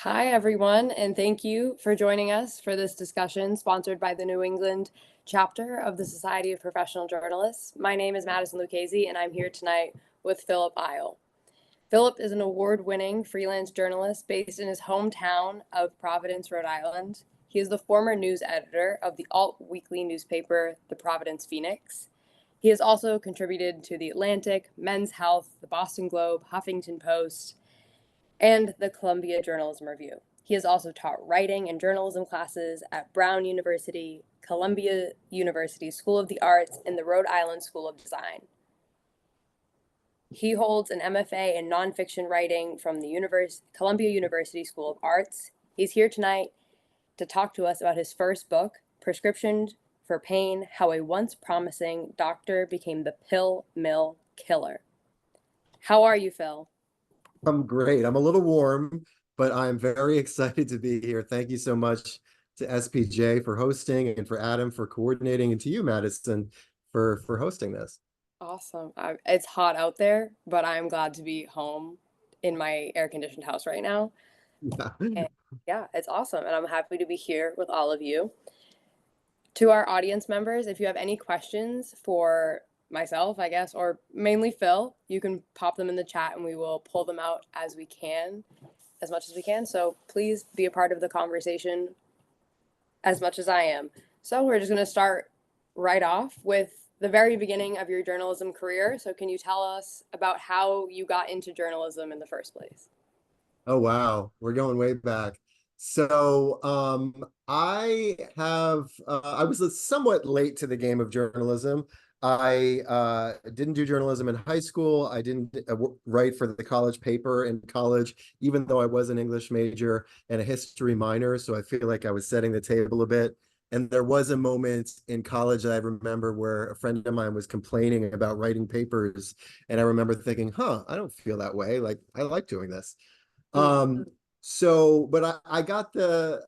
Hi, everyone, and thank you for joining us for this discussion sponsored by the New England chapter of the Society of Professional Journalists. My name is Madison Lucchese, and I'm here tonight with Philip Eil. Philip is an award-winning freelance journalist based in his hometown of Providence, Rhode Island. He is the former news editor of the alt-weekly newspaper, the Providence Phoenix. He has also contributed to The Atlantic, Men's Health, the Boston Globe, Huffington Post, and the Columbia Journalism Review. He has also taught writing and journalism classes at Brown University, Columbia University School of the Arts, and the Rhode Island School of Design. He holds an MFA in nonfiction writing from the Columbia University School of Arts. He's here tonight to talk to us about his first book, Prescription for Pain: How a Once Promising Doctor Became the Pill Mill Killer. How are you, Phil? I'm great. I'm a little warm, but I'm very excited to be here. Thank you so much to SPJ for hosting and for Adam for coordinating, and to you, Madison, for hosting this. Awesome. It's hot out there, but I'm glad to be home in my air-conditioned house right now. Yeah. And yeah, it's awesome. And I'm happy to be here with all of you. To our audience members, if you have any questions for myself, I guess, or mainly Phil, you can pop them in the chat and we will pull them out as we can, as much as we can. So please be a part of the conversation as much as I am. So we're just going to start right off with the very beginning of your journalism career. So can you tell us about how you got into journalism in the first place? Oh, wow. We're going way back. So I was somewhat late to the game of journalism. I didn't do journalism in high school. I didn't write for the college paper in college, even though I was an English major and a history minor. So I feel like I was setting the table a bit. And there was a moment in college that I remember where a friend of mine was complaining about writing papers. And I remember thinking, I don't feel that way. Like, I like doing this. Um, but I got the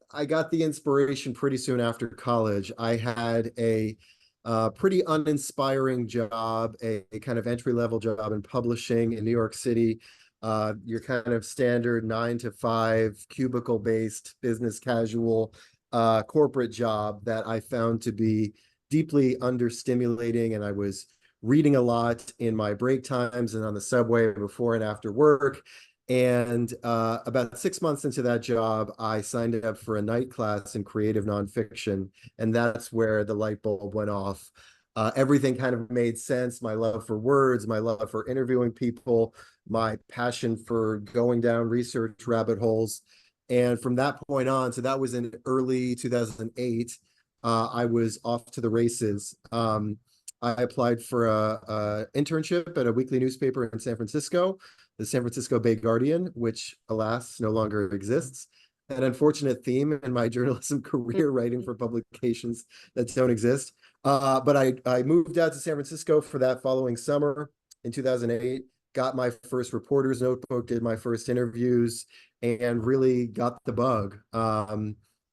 inspiration pretty soon after college. I had a pretty uninspiring job, a kind of entry-level job in publishing in New York City. Your kind of standard 9 to 5 cubicle-based business casual corporate job that I found to be deeply understimulating, and I was reading a lot in my break times and on the subway before and after work. And about 6 months into that job, I signed up for a night class in creative nonfiction, and that's where the light bulb went off. Everything kind of made sense. My love for words, my love for interviewing people, my passion for going down research rabbit holes. And from that point on, so that was in early 2008, I was off to the races. I applied for a internship at a weekly newspaper in San Francisco, the San Francisco Bay Guardian, which alas no longer exists. An unfortunate theme in my journalism career, writing for publications that don't exist. But I moved out to San Francisco for that following summer in 2008, got my first reporter's notebook, did my first interviews, and really got the bug.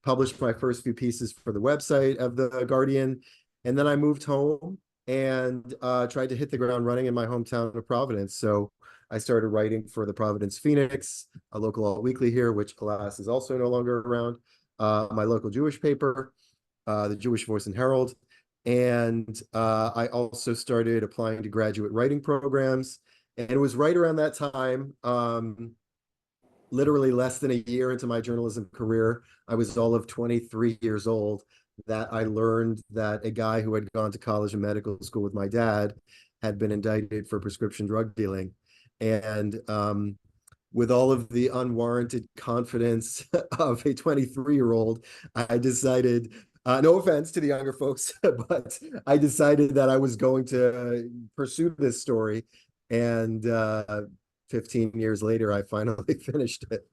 Published my first few pieces for the website of the Guardian, and then I moved home and tried to hit the ground running in my hometown of Providence. So I started writing for the Providence Phoenix, a local alt-weekly here, which alas is also no longer around, my local Jewish paper, the Jewish Voice and Herald. And I also started applying to graduate writing programs. And it was right around that time, literally less than a year into my journalism career, I was all of 23 years old, that I learned that a guy who had gone to college and medical school with my dad had been indicted for prescription drug dealing. And with all of the unwarranted confidence of a 23-year-old, I decided, no offense to the younger folks, but I decided that I was going to pursue this story. And 15 years later, I finally finished it.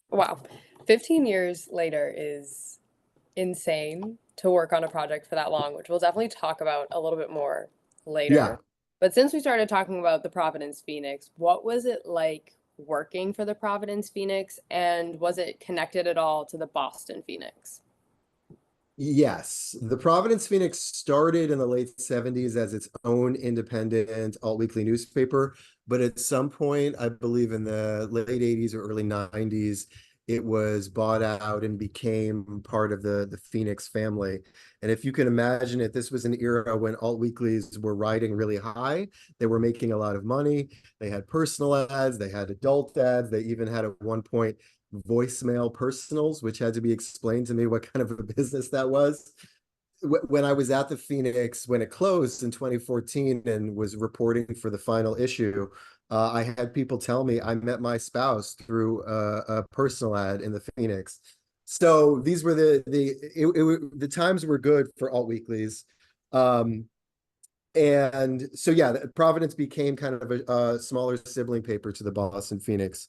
Wow. 15 years later is insane to work on a project for that long, which we'll definitely talk about a little bit more later. Yeah. But since we started talking about the Providence Phoenix, what was it like working for the Providence Phoenix, and was it connected at all to the Boston Phoenix? Yes, the Providence Phoenix started in the late 70s as its own independent alt-weekly newspaper, but at some point, I believe in the late 80s or early 90s, it was bought out and became part of the Phoenix family. And if you can imagine it, this was an era when alt-weeklies were riding really high. They were making a lot of money. They had personal ads, they had adult ads, they even had at one point voicemail personals, which had to be explained to me what kind of a business that was. When I was at the Phoenix, when it closed in 2014 and was reporting for the final issue, I had people tell me I met my spouse through a personal ad in the Phoenix. So these were the times were good for alt weeklies. Um, and so yeah, Providence became kind of a smaller sibling paper to the Boston Phoenix.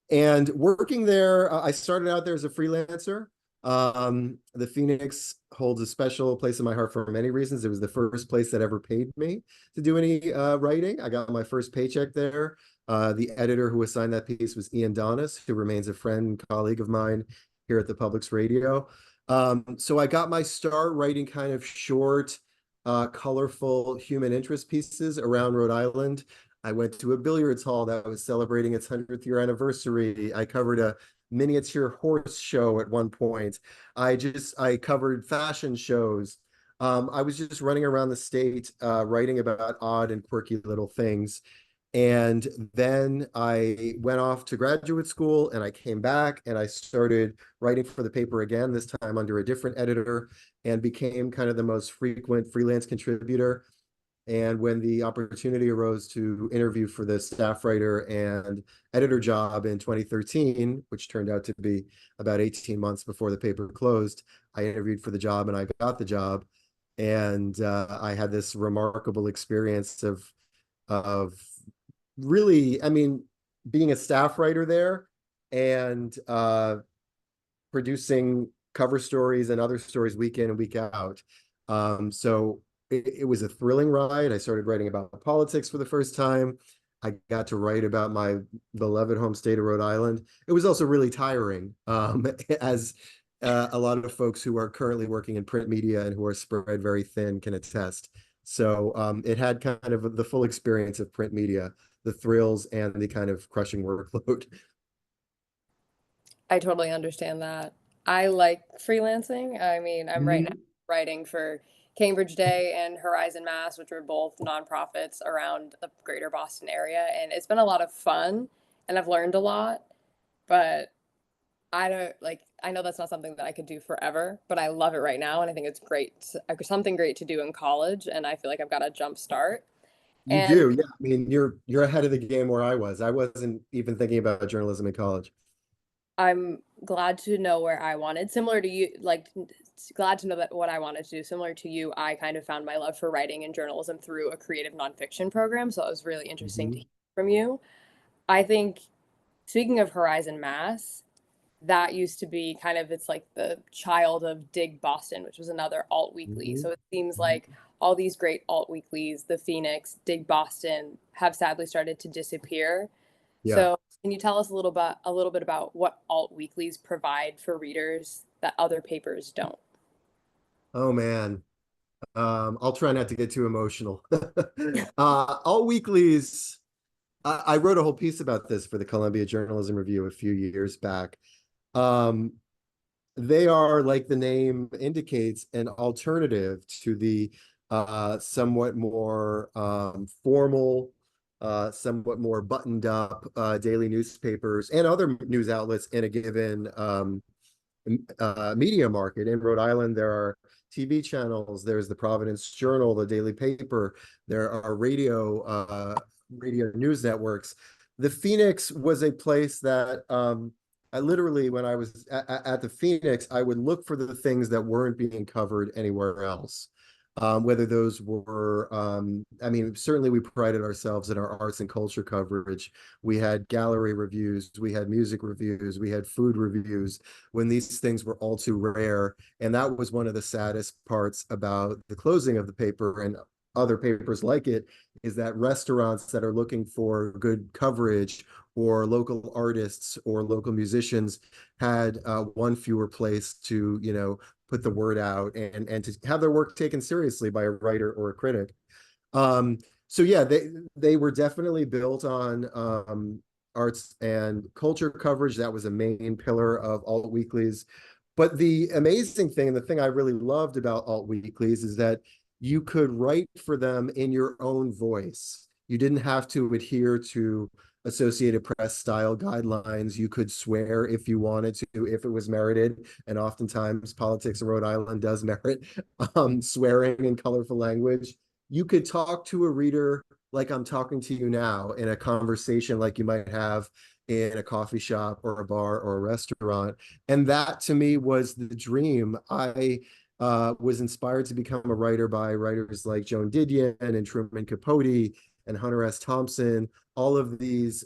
And working there, I started out there as a freelancer. The Phoenix holds a special place in my heart for many reasons. It was the first place that ever paid me to do any writing. I got my first paycheck there. The editor who assigned that piece was Ian Donis, who remains a friend and colleague of mine here at the Public's Radio. So I got my start writing kind of short, colorful human interest pieces around Rhode Island. I went to a billiards hall that was celebrating its 100th year anniversary. I covered a miniature horse show at one point. I covered fashion shows. I was just running around the state, writing about odd and quirky little things. And then I went off to graduate school and I came back and I started writing for the paper again, this time under a different editor, and became kind of the most frequent freelance contributor. And when the opportunity arose to interview for the staff writer and editor job in 2013, which turned out to be about 18 months before the paper closed, I interviewed for the job and I got the job. And I had this remarkable experience of really, I mean, being a staff writer there and producing cover stories and other stories week in and week out. So it was a thrilling ride. I started writing about politics for the first time. I got to write about my beloved home state of Rhode Island. It was also really tiring, as a lot of folks who are currently working in print media and who are spread very thin can attest. So it had kind of the full experience of print media, the thrills and the kind of crushing workload. I totally understand that. I like freelancing. I mean, I'm right now writing for Cambridge Day and Horizon Mass, which are both nonprofits around the greater Boston area. And it's been a lot of fun and I've learned a lot, but I don't like, I know that's not something that I could do forever, but I love it right now. And I think it's something great to do in college. And I feel like I've got a jump start. You And do, yeah. I mean, you're ahead of the game where I was. I wasn't even thinking about journalism in college. I'm glad to know where I wanted, similar to you, like glad to know that what I wanted to do, similar to you, I kind of found my love for writing and journalism through a creative nonfiction program. So it was really interesting to Mhm. hear from you. I think, speaking of Horizon Mass, that used to be kind of, it's like the child of Dig Boston, which was another alt weekly. Mhm. So it seems like all these great alt weeklies, the Phoenix, Dig Boston, have sadly started to disappear. Yeah. So can you tell us a little bit about what alt weeklies provide for readers that other papers don't? Oh man. I'll try not to get too emotional. All weeklies. I wrote a whole piece about this for the Columbia Journalism Review a few years back. Um, they are, like the name indicates, an alternative to the somewhat more formal, somewhat more buttoned up daily newspapers and other news outlets in a given media market. In Rhode Island, there are TV channels, there's the Providence Journal, the daily paper, there are radio news networks. The Phoenix was a place that I literally, when I was at the Phoenix, I would look for the things that weren't being covered anywhere else. Whether those were, I mean, certainly we prided ourselves in our arts and culture coverage. We had gallery reviews, we had music reviews, we had food reviews when these things were all too rare. And that was one of the saddest parts about the closing of the paper and other papers like it, is that restaurants that are looking for good coverage or local artists or local musicians had one fewer place to, put the word out and to have their work taken seriously by a writer or a critic. So yeah, they were definitely built on arts and culture coverage. That was a main pillar of alt weeklies. But the amazing thing, and the thing I really loved about alt weeklies, is that you could write for them in your own voice. You didn't have to adhere to Associated Press style guidelines. You could swear if you wanted to, if it was merited. And oftentimes politics in Rhode Island does merit swearing in colorful language. You could talk to a reader like I'm talking to you now in a conversation like you might have in a coffee shop or a bar or a restaurant. And that to me was the dream. I was inspired to become a writer by writers like Joan Didion and Truman Capote and Hunter S. Thompson, all of these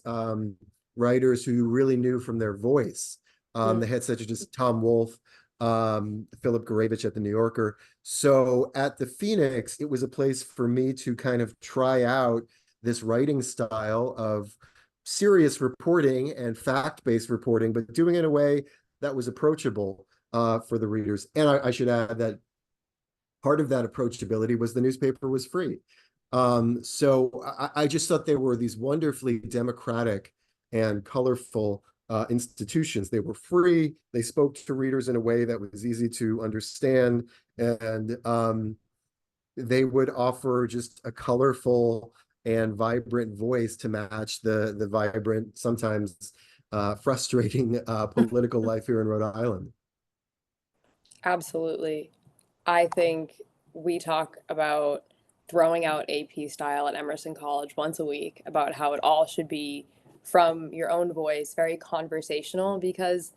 writers who you really knew from their voice. They had such as Tom Wolfe, Philip Gurevich at the New Yorker. So at the Phoenix, it was a place for me to kind of try out this writing style of serious reporting and fact-based reporting, but doing it in a way that was approachable for the readers. And I should add that part of that approachability was the newspaper was free. So I just thought they were these wonderfully democratic and colorful institutions. They were free. They spoke to readers in a way that was easy to understand. And they would offer just a colorful and vibrant voice to match the vibrant, sometimes frustrating political life here in Rhode Island. Absolutely. I think we talk about throwing out AP style at Emerson College once a week about how it all should be from your own voice, very conversational, because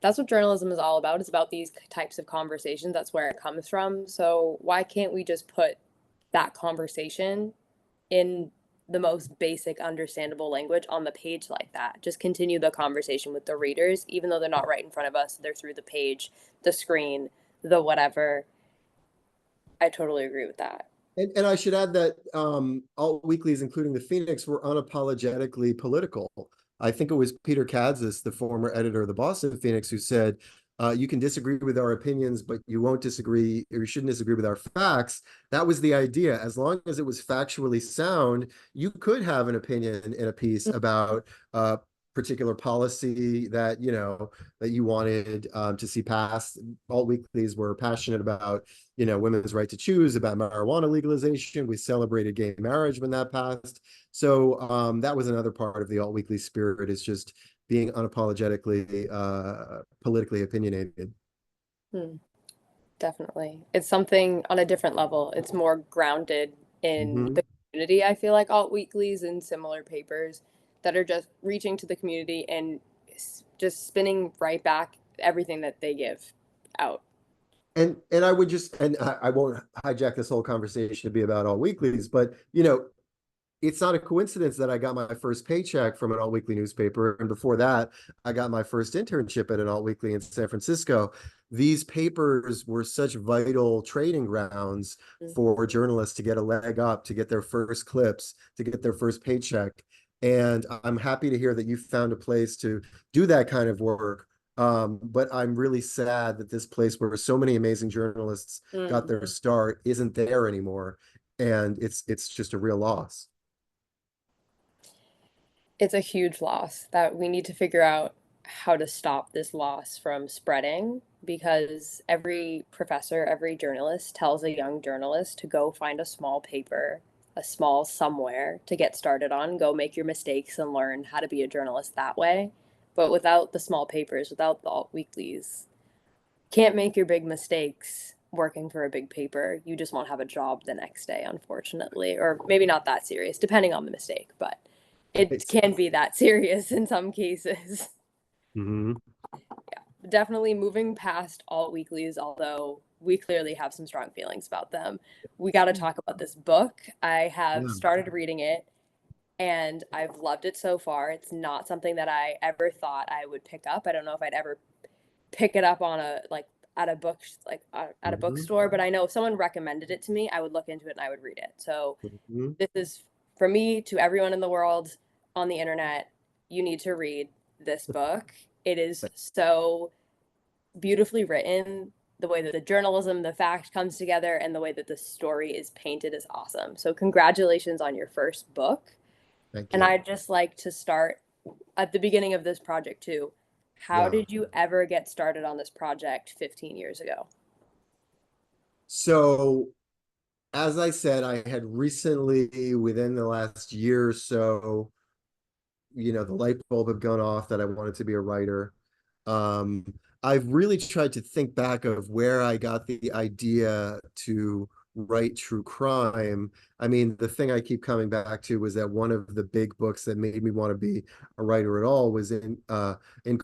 that's what journalism is all about. It's about these types of conversations. That's where it comes from. So why can't we just put that conversation in the most basic, understandable language on the page like that? Just continue the conversation with the readers, even though they're not right in front of us. They're through the page, the screen, the whatever. I totally agree with that. And I should add that alt weeklies, including the Phoenix, were unapologetically political. I think it was Peter Kadzis, the former editor of the Boston Phoenix, who said, you can disagree with our opinions, but you won't disagree, or you shouldn't disagree with our facts. That was the idea. As long as it was factually sound, you could have an opinion in a piece about particular policy that that you wanted to see passed. Alt weeklies were passionate about women's right to choose, about marijuana legalization. We celebrated gay marriage when that passed. So that was another part of the alt weekly spirit, is just being unapologetically politically opinionated. Definitely. It's something on a different level. It's more grounded in Mm-hmm. the community. I feel like alt weeklies and similar papers that are just reaching to the community and just spinning right back everything that they give out. And I would just, and I won't hijack this whole conversation to be about alt weeklies, but it's not a coincidence that I got my first paycheck from an alt weekly newspaper, and before that, I got my first internship at an alt weekly in San Francisco. These papers were such vital training grounds for journalists to get a leg up, to get their first clips, to get their first paycheck. And I'm happy to hear that you found a place to do that kind of work. But I'm really sad that this place where so many amazing journalists got their start isn't there anymore. And it's just a real loss. It's a huge loss that we need to figure out how to stop this loss from spreading, because every professor, every journalist tells a young journalist to go find a small paper, a small somewhere to get started on, go make your mistakes and learn how to be a journalist that way. But without the small papers, without the alt weeklies, can't make your big mistakes working for a big paper. You just won't have a job the next day, unfortunately, or maybe not that serious, depending on the mistake, but it can be that serious in some cases. Mm-hmm. Yeah, definitely moving past alt weeklies, although we clearly have some strong feelings about them. We got to talk about this book. I have started reading it and I've loved it so far. It's not something that I ever thought I would pick up. I don't know if I'd ever pick it up on a at a book at a bookstore, but I know if someone recommended it to me, I would look into it and I would read it. So this is for me to everyone in the world on the internet. You need to read this book. It is so beautifully written. the way that the journalism, the fact comes together, and the way that the story is painted is awesome. So congratulations on your first book. Thank And you. I'd just like to start at the beginning of this project too. How Yeah. did you ever get started on this project 15 years ago? So, as I said, I had recently, within the last year or so, the light bulb had gone off that I wanted to be a writer. Um, I've really tried to think back of where I got the idea to write true crime. I mean, the thing I keep coming back to was that one of the big books that made me want to be a writer at all was In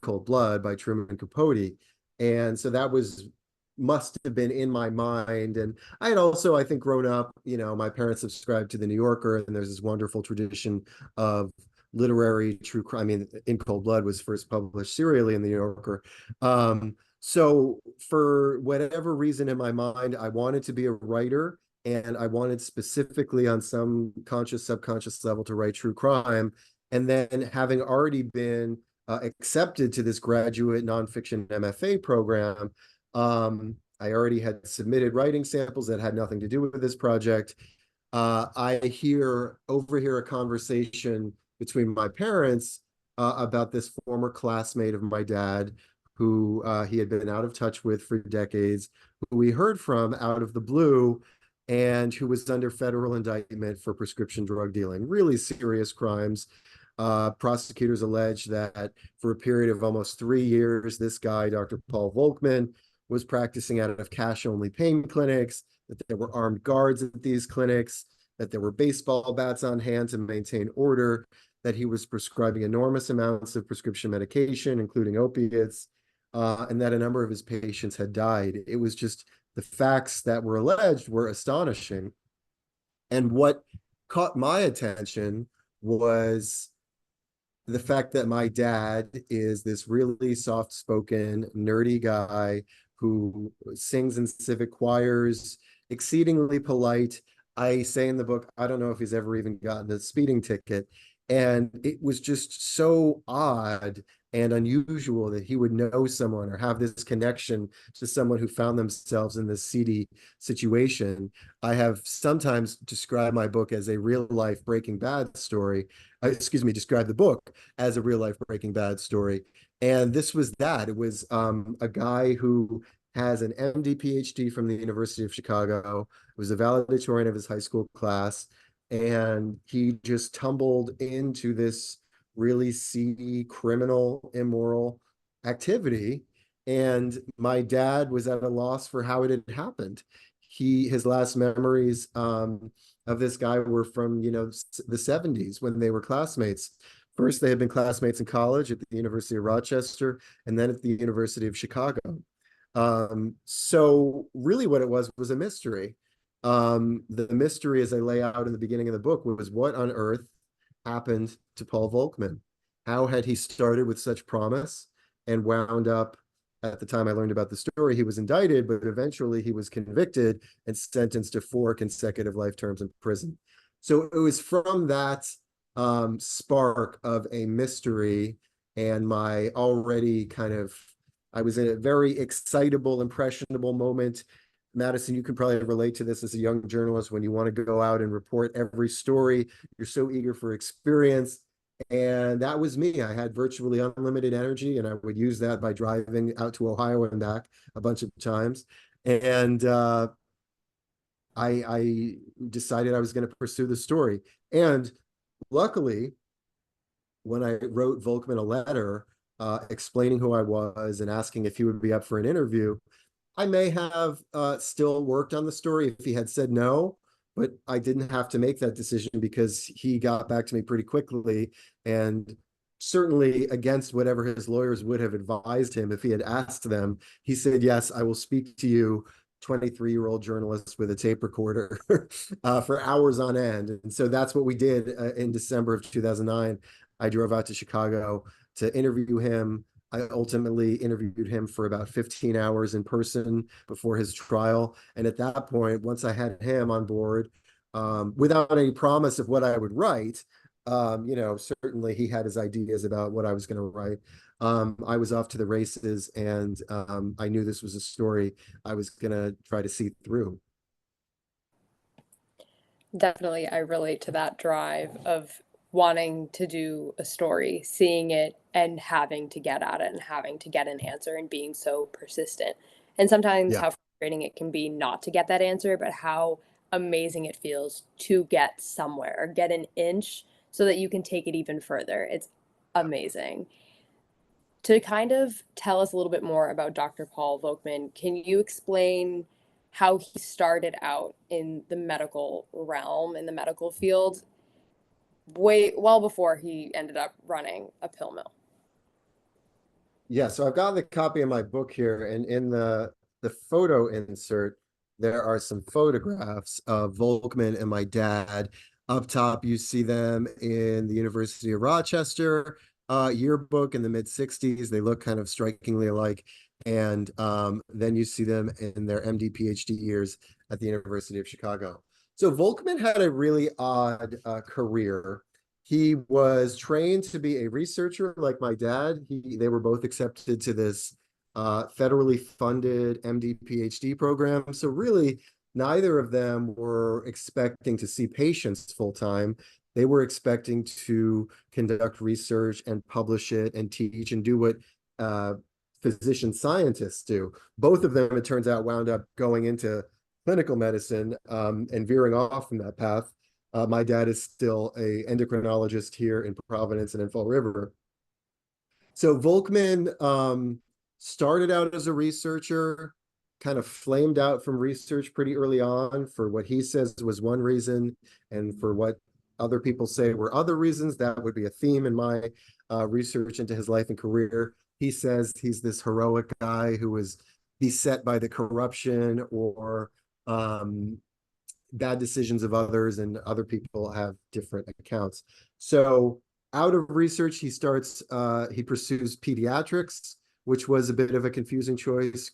Cold Blood by Truman Capote. And so that was must have been in my mind. And I had also, I think, grown up, my parents subscribed to the New Yorker, and there's this wonderful tradition of literary true crime. I mean, In Cold Blood was first published serially in the New Yorker. So for whatever reason in my mind, I wanted to be a writer, and I wanted specifically on some conscious, subconscious level to write true crime. And then having already been accepted to this graduate nonfiction MFA program, I already had submitted writing samples that had nothing to do with this project. I overhear a conversation between my parents about this former classmate of my dad, who he had been out of touch with for decades, who we heard from out of the blue, and who was under federal indictment for prescription drug dealing, really serious crimes. Prosecutors allege that for a period of almost 3 years, this guy, Dr. Paul Volkman, was practicing out of cash-only pain clinics, that there were armed guards at these clinics, that there were baseball bats on hand to maintain order, that he was prescribing enormous amounts of prescription medication, including opiates, and that a number of his patients had died. It was just the facts that were alleged were astonishing. And what caught my attention was the fact that my dad is this really soft-spoken, nerdy guy who sings in civic choirs, exceedingly polite. I say in the book, I don't know if he's ever even gotten a speeding ticket. And it was just so odd and unusual that he would know someone or have this connection to someone who found themselves in this seedy situation. I have sometimes described my book as a real life Breaking Bad story. Describe the book as a real life Breaking Bad story. And this was that. It was a guy who has an MD PhD from the University of Chicago, was a valedictorian of his high school class, and he just tumbled into this really seedy, criminal, immoral activity. And my dad was at a loss for how it had happened. His last memories of this guy were from, the 70s when they were classmates. First, they had been classmates in college at the University of Rochester, and then at the University of Chicago. So really what it was a mystery. The mystery, as I lay out in the beginning of the book, was what on earth happened to Paul Volkman? How had he started with such promise and wound up, at the time I learned about the story, he was indicted, but eventually he was convicted and sentenced to 4 consecutive life terms in prison. So it was from that spark of a mystery and my already I was in a very excitable, impressionable moment. Madison, you can probably relate to this as a young journalist when you want to go out and report every story. You're so eager for experience. And that was me. I had virtually unlimited energy, and I would use that by driving out to Ohio and back a bunch of times. And I decided I was going to pursue the story. And luckily, when I wrote Volkman a letter explaining who I was and asking if he would be up for an interview, I may have still worked on the story if he had said no, but I didn't have to make that decision because he got back to me pretty quickly, and certainly against whatever his lawyers would have advised him if he had asked them, he said, yes, I will speak to you, 23-year-old journalist with a tape recorder for hours on end. And so that's what we did in December of 2009. I drove out to Chicago to interview him. I ultimately interviewed him for about 15 hours in person before his trial. And at that point, once I had him on board, without any promise of what I would write, Certainly he had his ideas about what I was going to write. I was off to the races, and I knew this was a story I was going to try to see through. Definitely, I relate to that drive of wanting to do a story, seeing it and having to get at it and having to get an answer and being so persistent. And sometimes Yeah. how frustrating it can be not to get that answer, but how amazing it feels to get somewhere or get an inch so that you can take it even further. It's amazing. To kind of tell us a little bit more about Dr. Paul Volkman, can you explain how he started out in the medical realm, in the medical field, way well before he ended up running a pill mill? Yeah, so I've got the copy of my book here, and in the photo insert, there are some photographs of Volkman and my dad. Up top, you see them in the University of Rochester yearbook in the mid 60s. They look kind of strikingly alike. And then you see them in their MD PhD years at the University of Chicago. So Volkman had a really odd career. He was trained to be a researcher like my dad. They were both accepted to this federally funded MD PhD program. So really, neither of them were expecting to see patients full time. They were expecting to conduct research and publish it and teach and do what physician scientists do. Both of them, it turns out, wound up going into clinical medicine and veering off from that path. My dad is still a endocrinologist here in Providence and in Fall River. So Volkman started out as a researcher, kind of flamed out from research pretty early on for what he says was one reason, and for what other people say were other reasons. That would be a theme in my research into his life and career. He says he's this heroic guy who was beset by the corruption or bad decisions of others, and other people have different accounts. So out of research, he pursues pediatrics, which was a bit of a confusing choice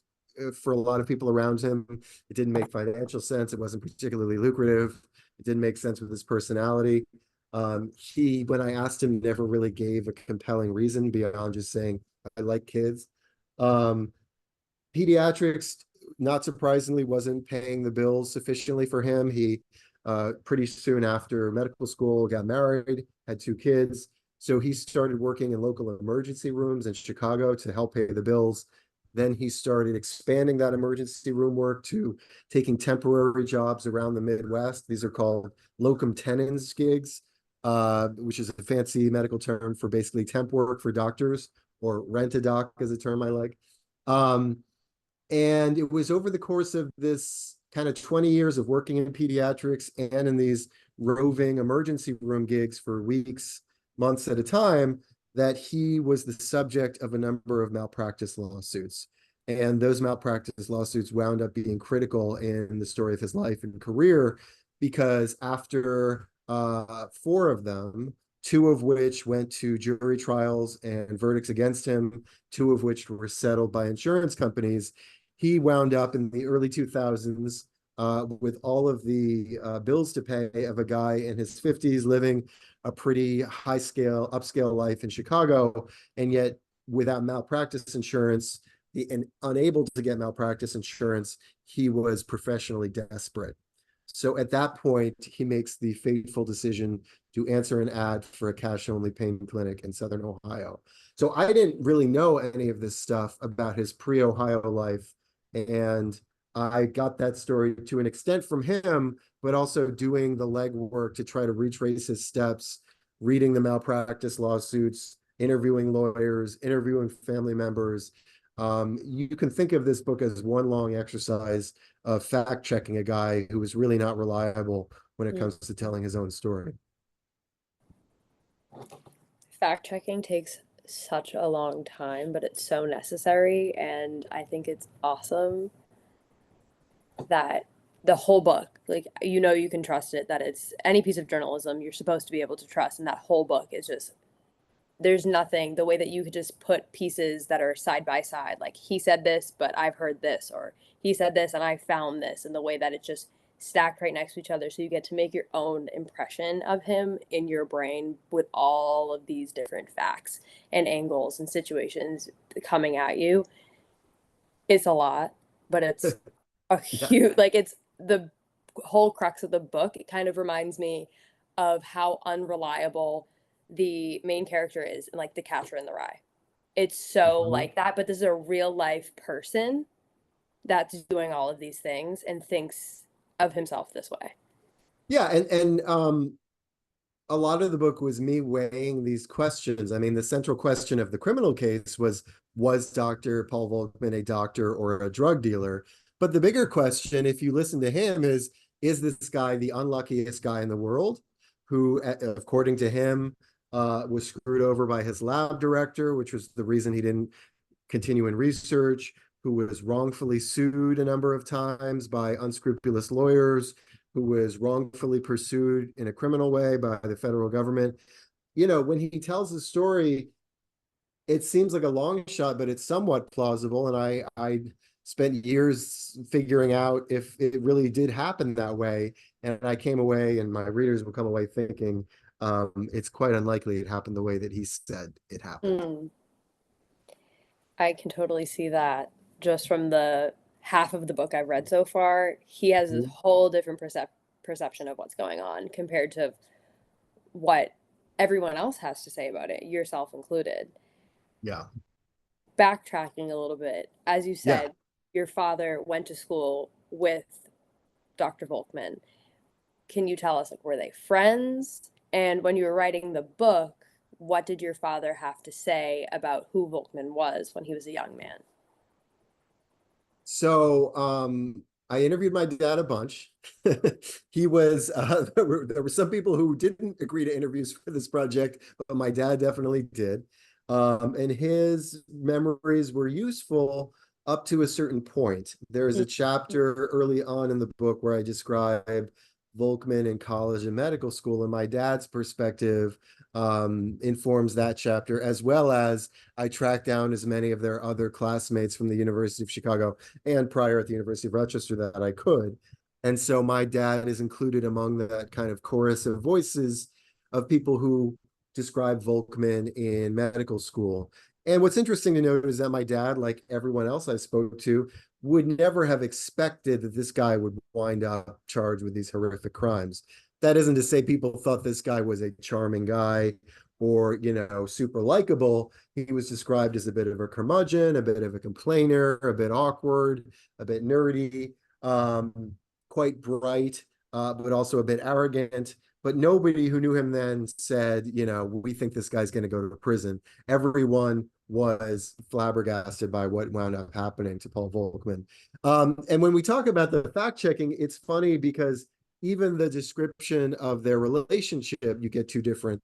for a lot of people around him. It didn't make financial sense. It wasn't particularly lucrative. It didn't make sense with his personality. When I asked him, never really gave a compelling reason beyond just saying, I like kids. Um, Pediatrics, not surprisingly, wasn't paying the bills sufficiently for him. He pretty soon after medical school got married, had two kids. So he started working in local emergency rooms in Chicago to help pay the bills. Then he started expanding that emergency room work to taking temporary jobs around the Midwest. These are called locum tenens gigs, which is a fancy medical term for basically temp work for doctors, or rent-a-doc is a term I like. And it was over the course of this kind of 20 years of working in pediatrics and in these roving emergency room gigs for weeks, months at a time, that he was the subject of a number of malpractice lawsuits. And those malpractice lawsuits wound up being critical in the story of his life and career, because after four of them, two of which went to jury trials and verdicts against him, two of which were settled by insurance companies, he wound up in the early 2000s with all of the bills to pay of a guy in his 50s living a pretty high scale, upscale life in Chicago, and yet without malpractice insurance and unable to get malpractice insurance, he was professionally desperate. So at that point, he makes the fateful decision to answer an ad for a cash-only pain clinic in Southern Ohio. So I didn't really know any of this stuff about his pre-Ohio life. And I got that story to an extent from him, but also doing the legwork to try to retrace his steps, reading the malpractice lawsuits, interviewing lawyers, interviewing family members. You can think of this book as one long exercise of fact-checking a guy who was really not reliable when it comes to telling his own story. Fact checking takes such a long time, but it's so necessary. And I think it's awesome that the whole book, like, you can trust it, that it's any piece of journalism you're supposed to be able to trust. And that whole book is just, there's nothing, the way that you could just put pieces that are side by side, like he said this, but I've heard this, or he said this and I found this, and the way that it just stacked right next to each other. So you get to make your own impression of him in your brain with all of these different facts and angles and situations coming at you. It's a lot, but it's a Yeah. huge, like, it's the whole crux of the book. It kind of reminds me of how unreliable the main character is in like The Catcher in the Rye. It's so Mhm. like that, but this is a real life person that's doing all of these things and thinks of himself this way. Yeah, and a lot of the book was me weighing these questions. I mean, the central question of the criminal case was Dr. Paul Volkman a doctor or a drug dealer? But the bigger question, if you listen to him, is this guy the unluckiest guy in the world who, according to him, was screwed over by his lab director, which was the reason he didn't continue in research, who was wrongfully sued a number of times by unscrupulous lawyers, who was wrongfully pursued in a criminal way by the federal government. You know, when he tells the story, it seems like a long shot, but it's somewhat plausible. And I spent years figuring out if it really did happen that way. And I came away, and my readers will come away thinking it's quite unlikely it happened the way that he said it happened. Mm, I can totally see that just from the half of the book I've read so far. He has this Mhm. whole different perception of what's going on compared to what everyone else has to say about it, yourself included. Yeah. Backtracking a little bit, as you Yeah. said, your father went to school with Dr. Volkman. Can you tell us, like, were they friends? And when you were writing the book, what did your father have to say about who Volkman was when he was a young man? So I interviewed my dad a bunch. He was there were some people who didn't agree to interviews for this project, but my dad definitely did. And his memories were useful up to a certain point. There's a chapter early on in the book where I describe Volkman in college and medical school, and my dad's perspective informs that chapter, as well as I tracked down as many of their other classmates from the University of Chicago and prior at the University of Rochester that I could. And so my dad is included among that kind of chorus of voices of people who describe Volkman in medical school. And what's interesting to note is that my dad, like everyone else I spoke to, would never have expected that this guy would wind up charged with these horrific crimes. That isn't to say people thought this guy was a charming guy or, you know, super likable. He was described as a bit of a curmudgeon, a bit of a complainer, a bit awkward, a bit nerdy, quite bright, but also a bit arrogant. But nobody who knew him then said, you know, we think this guy's going to go to prison. Everyone was flabbergasted by what wound up happening to Paul Volkman. And when we talk about the fact checking, it's funny because even the description of their relationship, you get two different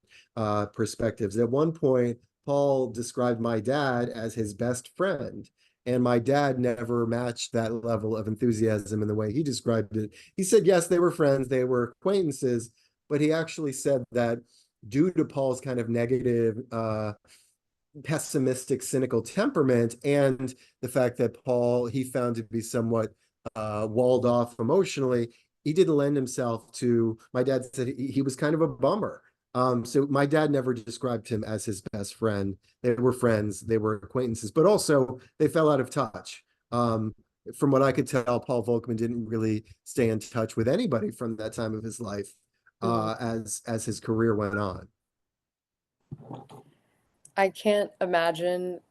perspectives. At one point, Paul described my dad as his best friend. And my dad never matched that level of enthusiasm in the way he described it. He said, yes, they were friends, they were acquaintances, but he actually said that due to Paul's kind of negative, pessimistic, cynical temperament and the fact that Paul he found to be somewhat walled off emotionally, he didn't lend himself to, my dad said he was kind of a bummer. So my dad never described him as his best friend. They were friends, they were acquaintances, but also they fell out of touch. From what I could tell, Paul Volkman didn't really stay in touch with anybody from that time of his life Mm. as his career went on. I can't imagine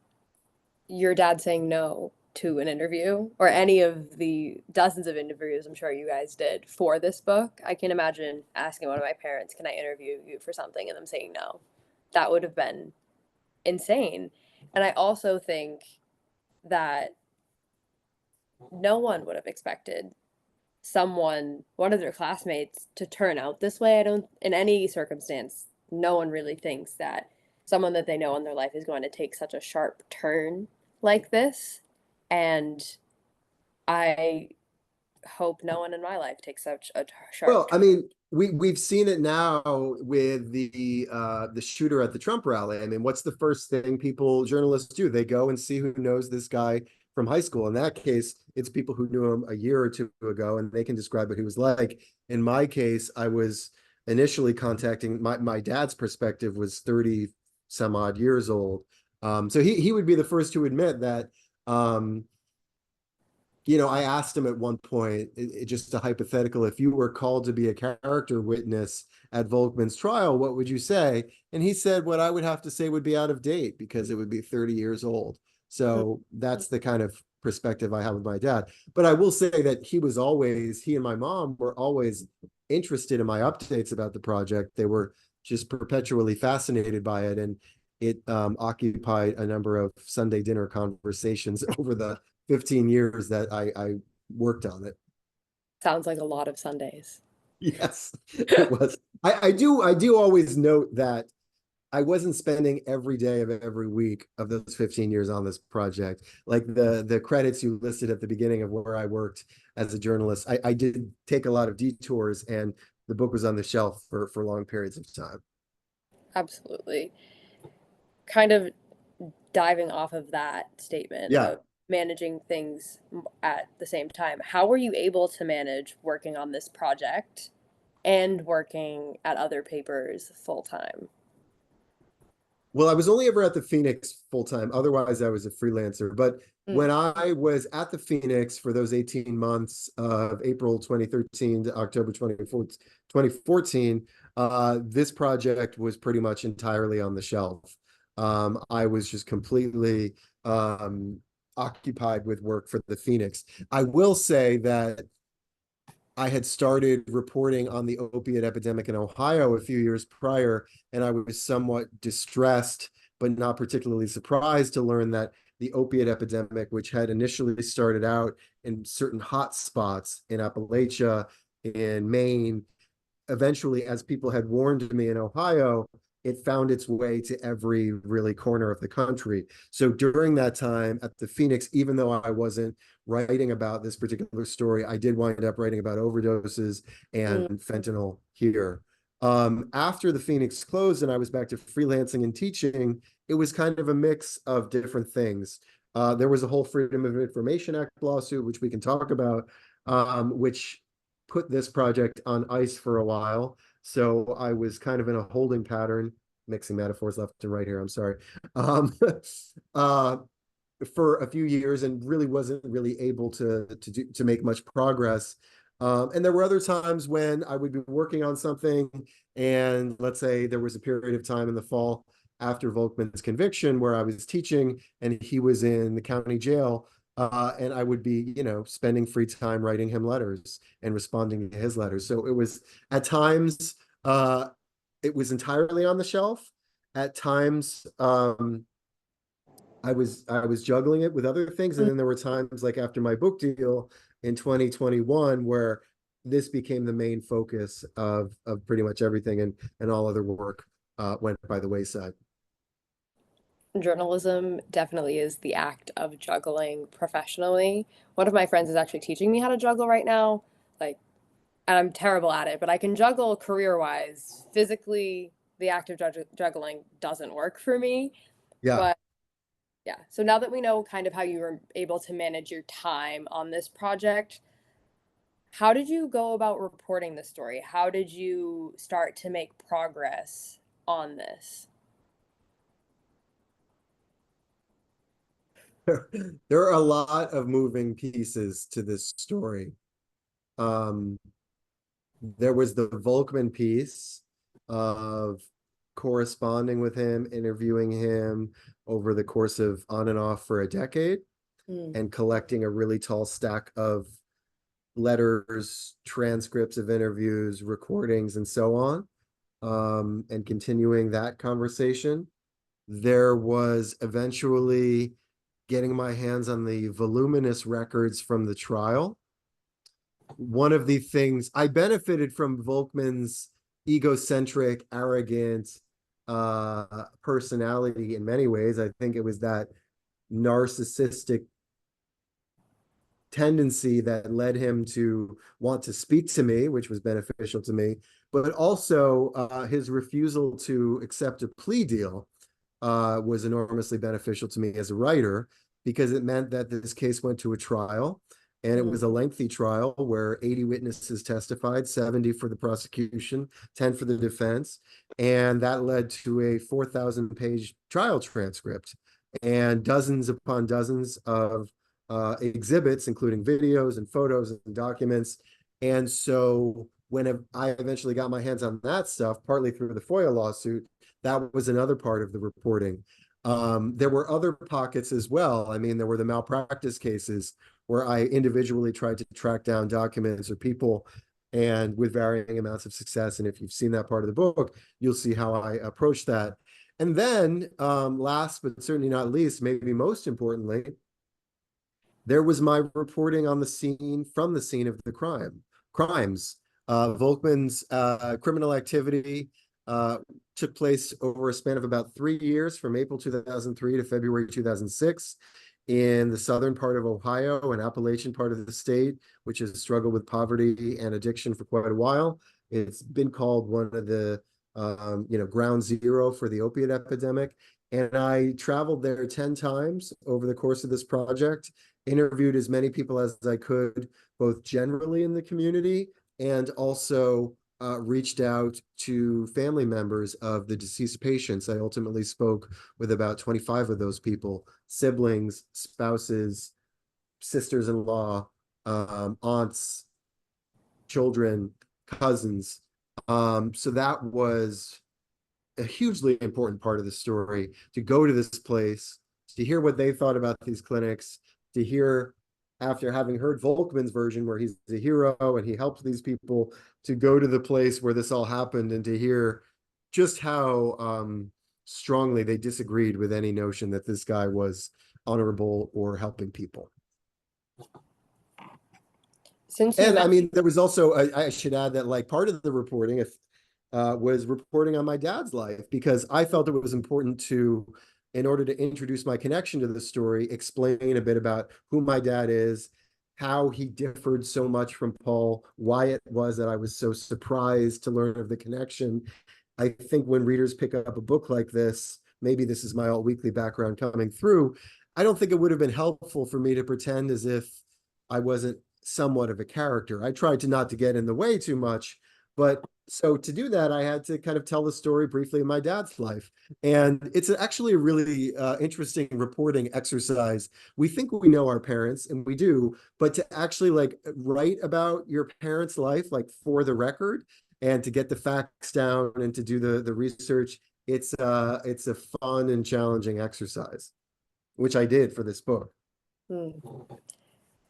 your dad saying no to an interview or any of the dozens of interviews I'm sure you guys did for this book. I can imagine asking one of my parents, "Can I interview you for something?" and them saying no. That would have been insane. And I also think that no one would have expected someone, one of their classmates, to turn out this way. I don't, in any circumstance, no one really thinks that someone that they know in their life is going to take such a sharp turn like this. And I hope no one in my life takes such a sharp Well, I turn. mean, we've seen it now with the shooter at the Trump rally. I mean, what's the first thing people journalists do? They go and see who knows this guy from high school. In that case, it's people who knew him a year or two ago, and they can describe what he was like. In my case, I was initially contacting my dad's perspective was 30 some odd years old. So he would be the first to admit that, I asked him at one point, just a hypothetical, if you were called to be a character witness at Volkman's trial, what would you say? And he said, what I would have to say would be out of date because it would be 30 years old. So that's the kind of perspective I have with my dad. But I will say that he and my mom were always interested in my updates about the project. They were just perpetually fascinated by it. And it occupied a number of Sunday dinner conversations over the 15 years that I worked on it. Sounds like a lot of Sundays. Yes, it was. I do always note that I wasn't spending every day of every week of those 15 years on this project. Like the credits you listed at the beginning of where I worked as a journalist, I did take a lot of detours, and the book was on the shelf for long periods of time. Absolutely. Kind of diving off of that statement Yeah. of managing things at the same time, how were you able to manage working on this project and working at other papers full time? Well, I was only ever at the Phoenix full time. Otherwise, I was a freelancer. But when I was at the Phoenix for those 18 months of April 2013 to October 2014, this project was pretty much entirely on the shelf. I was just completely occupied with work for the Phoenix. I will say that I had started reporting on the opiate epidemic in Ohio a few years prior, and I was somewhat distressed, but not particularly surprised to learn that the opiate epidemic, which had initially started out in certain hot spots in Appalachia, in Maine, eventually, as people had warned me in Ohio, it found its way to every really corner of the country. So during that time at the Phoenix, even though I wasn't writing about this particular story, I did wind up writing about overdoses and fentanyl here. After the Phoenix closed and I was back to freelancing and teaching, it was kind of a mix of different things. There was a whole Freedom of Information Act lawsuit, which we can talk about, which put this project on ice for a while. So I was kind of in a holding pattern, mixing metaphors left and right here, I'm sorry, for a few years, and really wasn't really able to make much progress. And there were other times when I would be working on something, and let's say there was a period of time in the fall after Volkman's conviction where I was teaching and he was in the county jail. And I would be, spending free time writing him letters and responding to his letters. So it was at times, it was entirely on the shelf. At times, I was juggling it with other things, and then there were times like after my book deal in 2021 where this became the main focus of pretty much everything, and all other work went by the wayside. Journalism definitely is the act of juggling professionally. One of my friends is actually teaching me how to juggle right now. Like, and I'm terrible at it, but I can juggle career-wise. Physically, the act of juggling doesn't work for me. Yeah. But yeah, so now that we know kind of how you were able to manage your time on this project, how did you go about reporting the story? How did you start to make progress on this? There are a lot of moving pieces to this story. There was the Volkman piece of corresponding with him, interviewing him over the course of on and off for a decade, and collecting a really tall stack of letters, transcripts of interviews, recordings, and so on, and continuing that conversation. There was eventually getting my hands on the voluminous records from the trial. One of the things I benefited from Volkman's egocentric, arrogant personality in many ways. I think it was that narcissistic tendency that led him to want to speak to me, which was beneficial to me, but also his refusal to accept a plea deal was enormously beneficial to me as a writer. because it meant that this case went to a trial. And it was a lengthy trial where 80 witnesses testified, 70 for the prosecution, 10 for the defense. And that led to a 4,000-page trial transcript and dozens upon dozens of exhibits, including videos and photos and documents. And so when I eventually got my hands on that stuff, partly through the FOIA lawsuit, that was another part of the reporting. There were other pockets as well. I mean, there were the malpractice cases where I individually tried to track down documents or people, and with varying amounts of success. And if you've seen that part of the book, you'll see how I approached that. And then last but certainly not least, maybe most importantly, there was my reporting on the scene, from the scene of the crimes. Volkman's criminal activity took place over a span of about 3 years, from April 2003 to February 2006, in the southern part of Ohio, an Appalachian part of the state, which has struggled with poverty and addiction for quite a while. It's been called one of the ground zero for the opiate epidemic. And I traveled there 10 times over the course of this project, interviewed as many people as I could, both generally in the community and also reached out to family members of the deceased patients. I ultimately spoke with about 25 of those people, siblings, spouses, sisters-in-law, aunts, children, cousins. So that was a hugely important part of the story, to go to this place, to hear what they thought about these clinics, to hear, after having heard Volkman's version where he's a hero and he helped these people, to go to the place where this all happened and to hear just how strongly they disagreed with any notion that this guy was honorable or helping people. And I mean, there was also, I should add that like part of the reporting was reporting on my dad's life, because I felt it was important to, in order to introduce my connection to the story, explain a bit about who my dad is, how he differed so much from Paul, why it was that I was so surprised to learn of the connection. I think when readers pick up a book like this, maybe this is my alt-weekly background coming through, I don't think it would have been helpful for me to pretend as if I wasn't somewhat of a character. I tried to not to get in the way too much, but so to do that, I had to kind of tell the story briefly of my dad's life. And it's actually a really interesting reporting exercise. We think we know our parents, and we do, but to actually like write about your parents' life, like for the record, and to get the facts down and to do the research, it's a fun and challenging exercise, which I did for this book.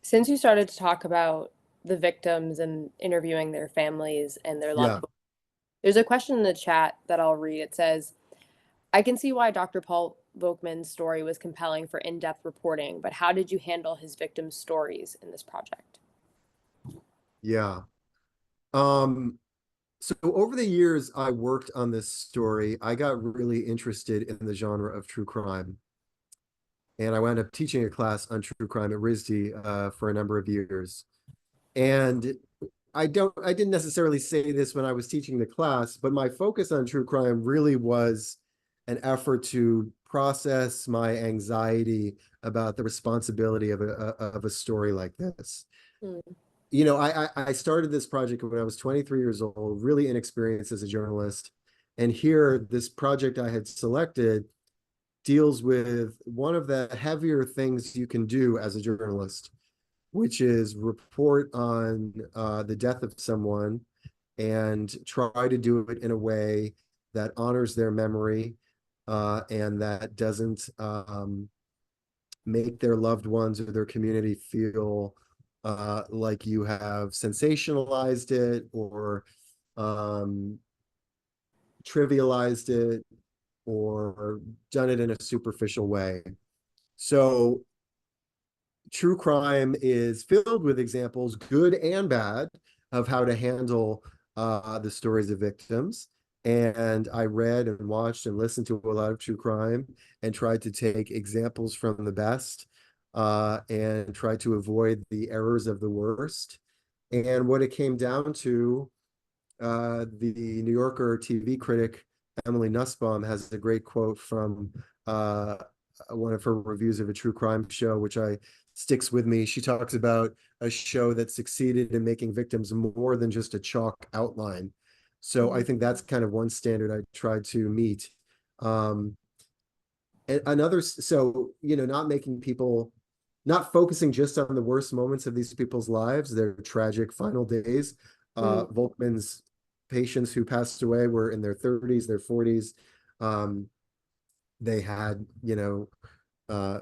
Since you started to talk about the victims and interviewing their families and their loved ones, there's a question in the chat that I'll read. It says, I can see why Dr. Paul Volkman's story was compelling for in-depth reporting, but how did you handle his victims' stories in this project? Yeah. So over the years I worked on this story, I got really interested in the genre of true crime. And I wound up teaching a class on true crime at RISD for a number of years. And I didn't necessarily say this when I was teaching the class, but my focus on true crime really was an effort to process my anxiety about the responsibility of a story like this. You know, I started this project when I was 23 years old, really inexperienced as a journalist. And here, this project I had selected deals with one of the heavier things you can do as a journalist, which is report on the death of someone and try to do it in a way that honors their memory and that doesn't make their loved ones or their community feel like you have sensationalized it or trivialized it or done it in a superficial way. So true crime is filled with examples, good and bad, of how to handle the stories of victims. And I read and watched and listened to a lot of true crime and tried to take examples from the best and try to avoid the errors of the worst. And what it came down to, the New Yorker TV critic Emily Nussbaum has a great quote from one of her reviews of a true crime show, which sticks with me. She talks about a show that succeeded in making victims more than just a chalk outline. So I think that's kind of one standard I tried to meet. And another, so, not making people, not focusing just on the worst moments of these people's lives, their tragic final days. Volkman's patients who passed away were in their 30s, their 40s. They had,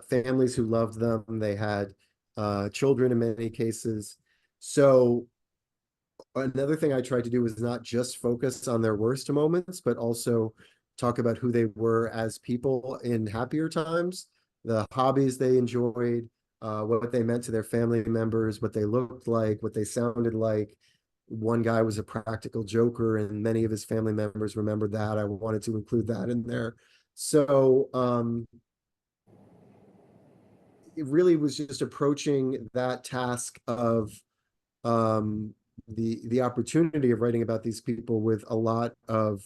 families who loved them. They had children in many cases. So another thing I tried to do was not just focus on their worst moments, but also talk about who they were as people in happier times, the hobbies they enjoyed, what they meant to their family members, what they looked like, what they sounded like. One guy was a practical joker, and many of his family members remembered that. I wanted to include that in there. So it really was just approaching that task of the opportunity of writing about these people with a lot of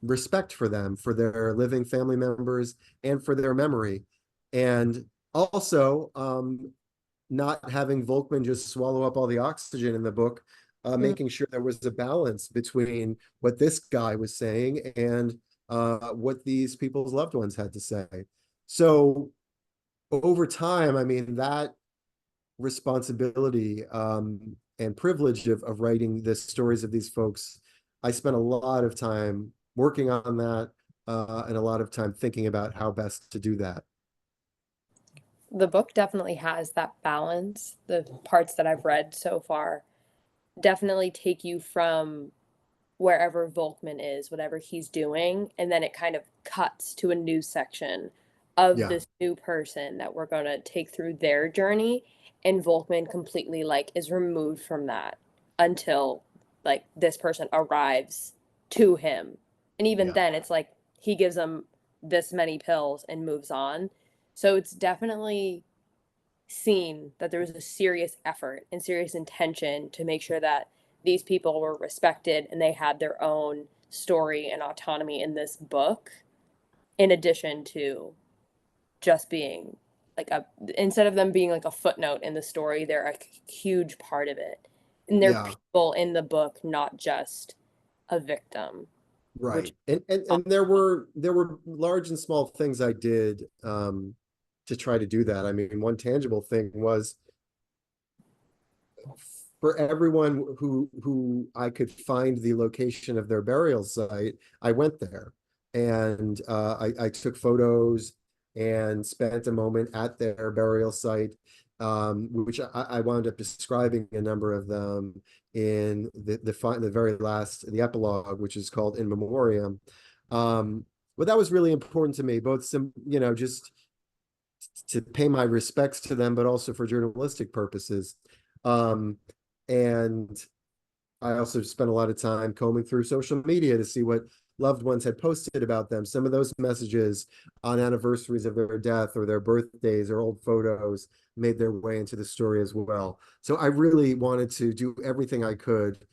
respect for them, for their living family members, and for their memory. And also not having Volkman just swallow up all the oxygen in the book, making sure there was a balance between what this guy was saying and what these people's loved ones had to say. So over time, I mean, that responsibility and privilege of writing the stories of these folks, I spent a lot of time working on that and a lot of time thinking about how best to do that. The book definitely has that balance. The parts that I've read so far definitely take you from wherever Volkman is, whatever he's doing, and then it kind of cuts to a new section of Yeah, this new person that we're going to take through their journey, and Volkman completely like is removed from that until like this person arrives to him. And even yeah, then it's like he gives them this many pills and moves on. So it's definitely seen that there was a serious effort and serious intention to make sure that these people were respected and they had their own story and autonomy in this book, in addition to just being like a, instead of them being like a footnote in the story, they're a huge part of it. And they're yeah. people in the book, not just a victim, which Right. And there were large and small things I did to try to do that. I mean, one tangible thing was for everyone who I could find the location of their burial site, I went there and I took photos and spent a moment at their burial site, which I wound up describing a number of them in the very last, the epilogue, which is called In Memoriam. But that was really important to me, both just to pay my respects to them, but also for journalistic purposes. And I also spent a lot of time combing through social media to see what loved ones had posted about them. Some of those messages on anniversaries of their death or their birthdays or old photos made their way into the story as well. So I really wanted to do everything I could,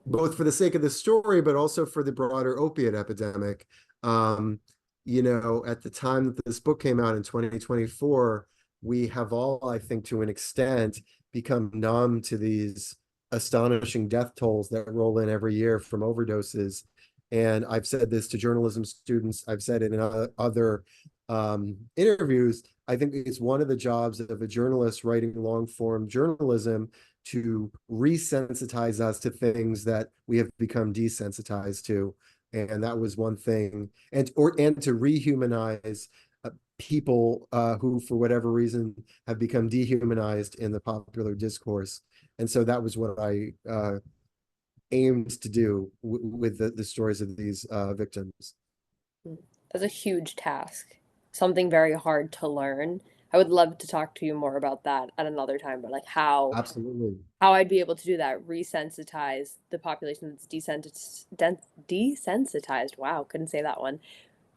both for the sake of the story, but also for the broader opiate epidemic. At the time that this book came out in 2024, we have all, I think, to an extent, become numb to these astonishing death tolls that roll in every year from overdoses. And I've said this to journalism students, I've said it in other interviews. I think it's one of the jobs of a journalist writing long form journalism to resensitize us to things that we have become desensitized to. And that was one thing. And to rehumanize people who, for whatever reason, have become dehumanized in the popular discourse. And so that was what I aimed to do with the stories of these victims. is a huge task, something very hard to learn. I would love to talk to you more about that at another time, but like Absolutely. how I'd be able to do that, resensitize the population that's desensitized. Wow, couldn't say that one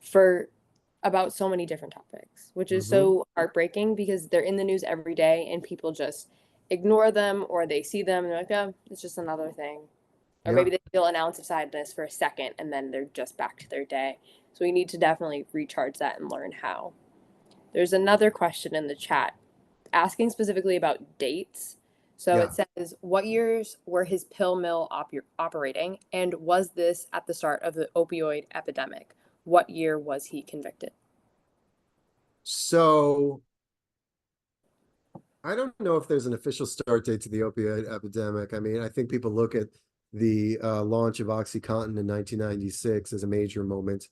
for about so many different topics, which is Mm-hmm. so heartbreaking because they're in the news every day and people just ignore them or they see them and they're like, oh, it's just another thing. Or Yeah. maybe they feel an ounce of sadness for a second and then they're just back to their day. So we need to definitely recharge that and learn how. There's another question in the chat asking specifically about dates. So it Yeah. says, what years were his pill mill operating? And was this at the start of the opioid epidemic? What year was he convicted? So I don't know if there's an official start date to the opioid epidemic. I mean, I think people look at the launch of OxyContin in 1996 as a major moment.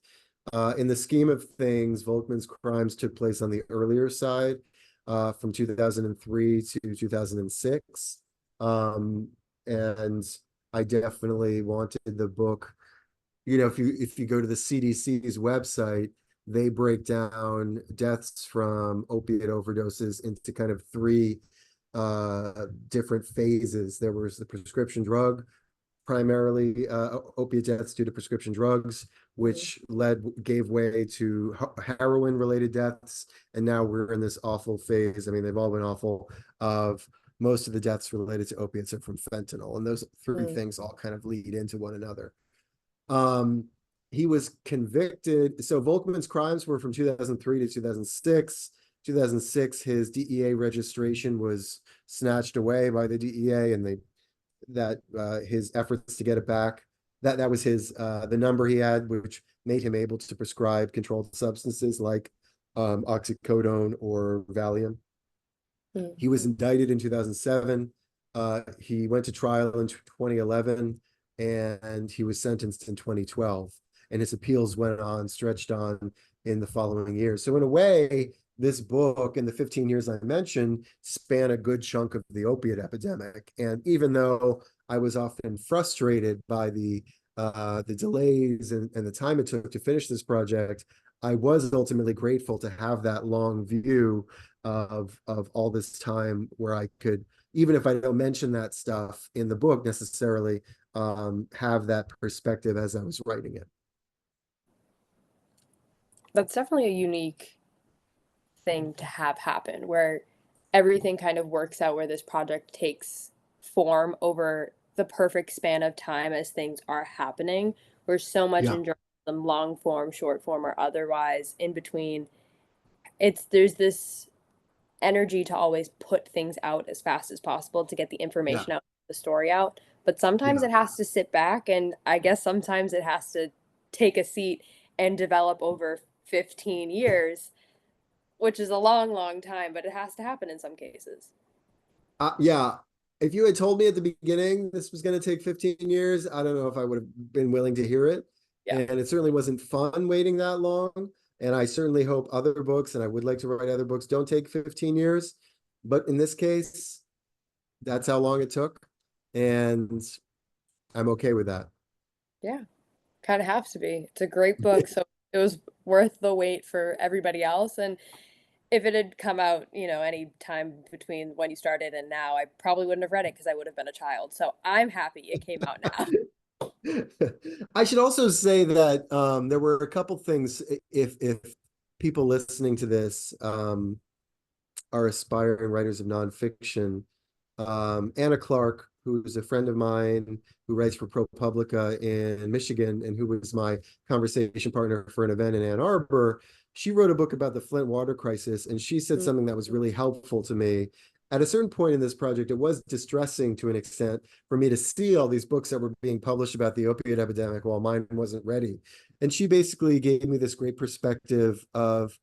In the scheme of things, Volkman's crimes took place on the earlier side, from 2003 to 2006. And I definitely wanted the book. If you go to the CDC's website, they break down deaths from opiate overdoses into kind of three different phases. There was the prescription drug, primarily opiate deaths due to prescription drugs, which gave way to heroin related deaths. And now we're in this awful phase. I mean, they've all been awful, of most of the deaths related to opiates are from fentanyl. And those three things all kind of lead into one another. He was convicted. So Volkman's crimes were from 2003 to 2006. 2006, his DEA registration was snatched away by the DEA, and his efforts to get it back. That was his the number he had, which made him able to prescribe controlled substances like oxycodone or Valium. He was indicted in 2007. He went to trial in 2011, and he was sentenced in 2012. And his appeals stretched on in the following years. So in a way, this book and the 15 years I mentioned span a good chunk of the opiate epidemic. And even though I was often frustrated by the delays and the time it took to finish this project, I was ultimately grateful to have that long view of all this time where I could, even if I don't mention that stuff in the book necessarily, have that perspective as I was writing it. That's definitely a unique thing to have happen where everything kind of works out, where this project takes form over the perfect span of time as things are happening, where so much Yeah. in journalism, long form, short form, or otherwise, in between, there's this energy to always put things out as fast as possible to get the Yeah. information out, the story out. But sometimes Yeah. it has to sit back, and I guess sometimes it has to take a seat and develop over 15 years, which is a long, long time, but it has to happen in some cases. Yeah. If you had told me at the beginning this was going to take 15 years, I don't know if I would have been willing to hear it. Yeah. And it certainly wasn't fun waiting that long. And I certainly hope other books, and I would like to write other books, don't take 15 years. But in this case, that's how long it took. And I'm okay with that. Yeah. Kind of has to be. It's a great book, so it was worth the wait for everybody else. And if it had come out, any time between when you started and now, I probably wouldn't have read it because I would have been a child. So I'm happy it came out now. I should also say that there were a couple things, if people listening to this are aspiring writers of nonfiction. Anna Clark, who's a friend of mine who writes for ProPublica in Michigan and who was my conversation partner for an event in Ann Arbor, she wrote a book about the Flint water crisis, and she said something that was really helpful to me. At a certain point in this project, it was distressing to an extent for me to see all these books that were being published about the opiate epidemic while mine wasn't ready. And she basically gave me this great perspective of,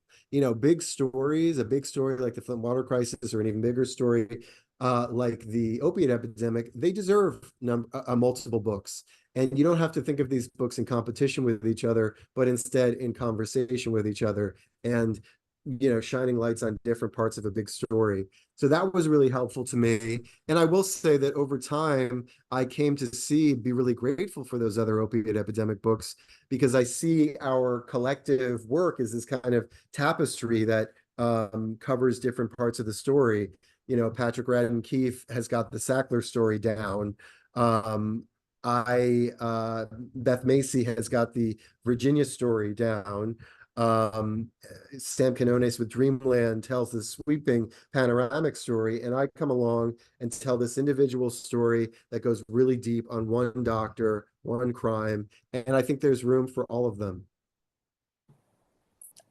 big stories, a big story like the Flint water crisis, or an even bigger story like the opiate epidemic. They deserve multiple books. And you don't have to think of these books in competition with each other, but instead in conversation with each other, and shining lights on different parts of a big story. So that was really helpful to me. And I will say that over time, I came to be really grateful for those other opiate epidemic books, because I see our collective work as this kind of tapestry that covers different parts of the story. Patrick Radden Keefe has got the Sackler story down. Beth Macy has got the Virginia story down. Sam Quinones with Dreamland tells this sweeping panoramic story, and I come along and tell this individual story that goes really deep on one doctor, one crime, and I think there's room for all of them.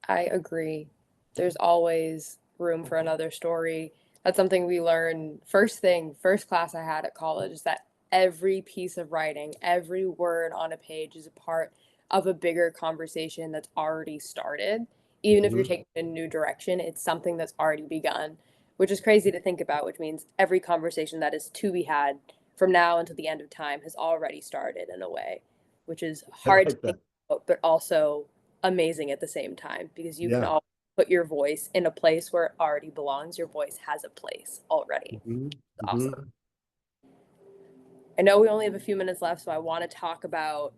I agree. There's always room for another story. That's something we learn first class I had at college is that every piece of writing, every word on a page is a part of a bigger conversation that's already started. Even if you're Mhm. taking a new direction, it's something that's already begun, which is crazy to think about, which means every conversation that is to be had from now until the end of time has already started in a way, which is I hard to like think that. about, but also amazing at the same time because you can Yeah. all put your voice in a place where it already belongs. Your voice has a place already. Mhm. It's awesome. Mhm. I know we only have a few minutes left, so I want to talk about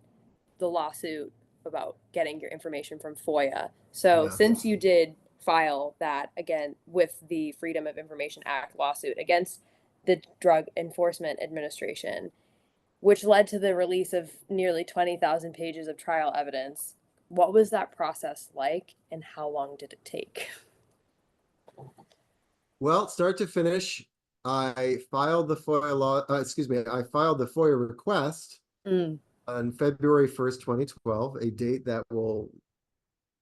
the lawsuit about getting your information from FOIA. So, Yeah. since you did file that again with the Freedom of Information Act lawsuit against the Drug Enforcement Administration, which led to the release of nearly 20,000 pages of trial evidence, what was that process like and how long did it take? Well, start to finish, I filed the I filed the FOIA request Mm, on February 1st, 2012, a date that will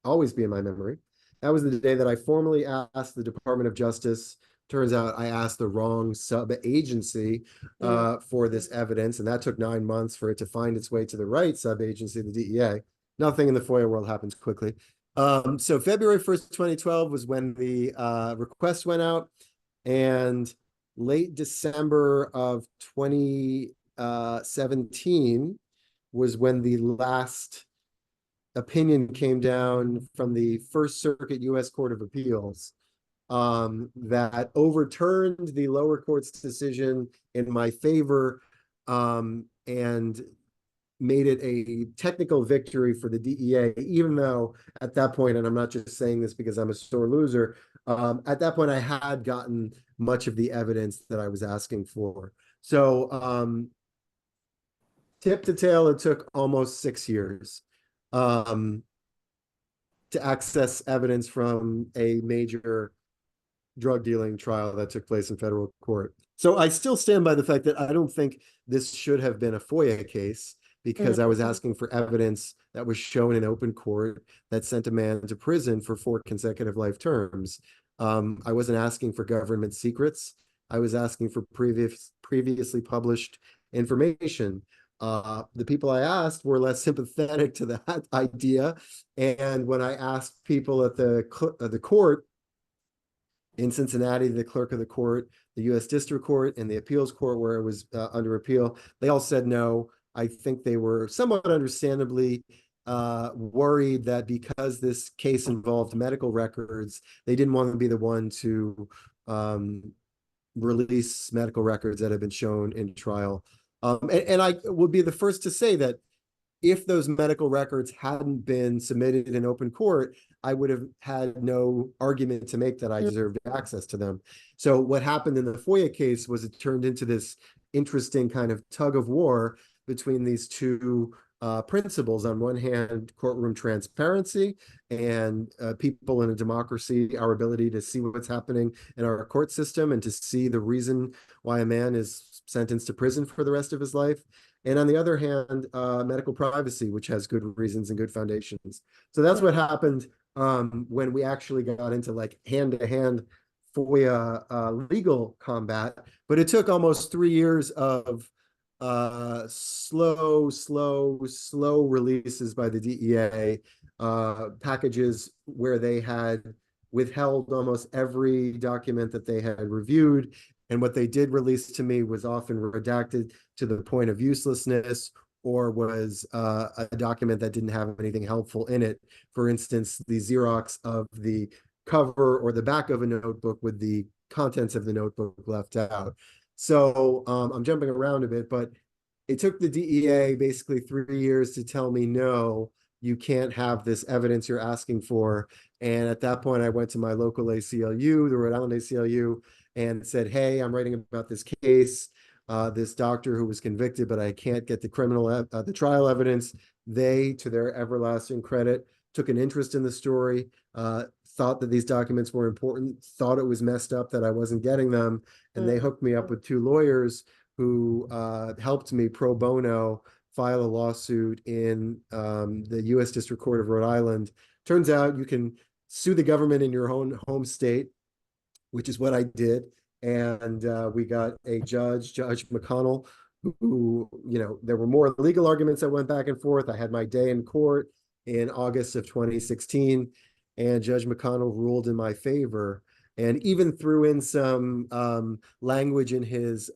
always be in my memory. That was the day that I formally asked the Department of Justice. Turns out I asked the wrong sub agency mm, for this evidence, and that took 9 months for it to find its way to the right sub agency, the DEA. Nothing in the FOIA world happens quickly. So February 1st, 2012 was when the request went out, and late December of 2017 was when the last opinion came down from the First Circuit U.S. Court of Appeals that overturned the lower court's decision in my favor and made it a technical victory for the DEA, even though at that point, and I'm not just saying this because I'm a sore loser, at that point I had gotten much of the evidence that I was asking for. So tip to tail, it took almost 6 years. Um, to access evidence from a major drug dealing trial that took place in federal court. So I still stand by the fact that I don't think this should have been a FOIA case because I mm, was asking for evidence that was shown in open court that sent a man to prison for 4 consecutive life terms. I wasn't asking for government secrets. I was asking for previously published information. The people I asked were less sympathetic to that idea. And when I asked people at the court in Cincinnati, the clerk of the court, the U.S. District Court, and the appeals court where it was under appeal, they all said no. I think they were somewhat understandably worried that because this case involved medical records, they didn't want to be the one to release medical records that have been shown in trial. And I would be the first to say that if those medical records hadn't been submitted in open court, I would have had no argument to make that I mm, deserved access to them. So what happened in the FOIA case was it turned into this interesting kind of tug of war between these two principles. On one hand, courtroom transparency and people in a democracy, our ability to see what's happening in our court system and to see the reason why a man is sentenced to prison for the rest of his life. And on the other hand, medical privacy, which has good reasons and good foundations. So that's mm, what happened when we actually got into like hand-to-hand FOIA legal combat. But it took almost 3 years of slow releases by the DEA, packages where they had withheld almost every document that they had reviewed. And what they did release to me was often redacted to the point of uselessness or was a document that didn't have anything helpful in it. For instance, the Xerox of the cover or the back of a notebook with the contents of the notebook left out. So I'm jumping around a bit, but it took the DEA basically 3 years to tell me, no, you can't have this evidence you're asking for. And at that point, I went to my local ACLU, the Rhode Island ACLU, and said, hey, I'm writing about this case, this doctor who was convicted, but I can't get the the trial evidence. They, to their everlasting credit, took an interest in the story, thought that these documents were important, thought it was messed up that I wasn't getting them, and they hooked me up with two lawyers who helped me pro bono file a lawsuit in the U.S. District Court of Rhode Island. Turns out you can sue the government in your own home state, which is what I did. And we got a Judge McConnell, who, there were more legal arguments that went back and forth. I had my day in court in August of 2016, and Judge McConnell ruled in my favor, and even threw in some language in his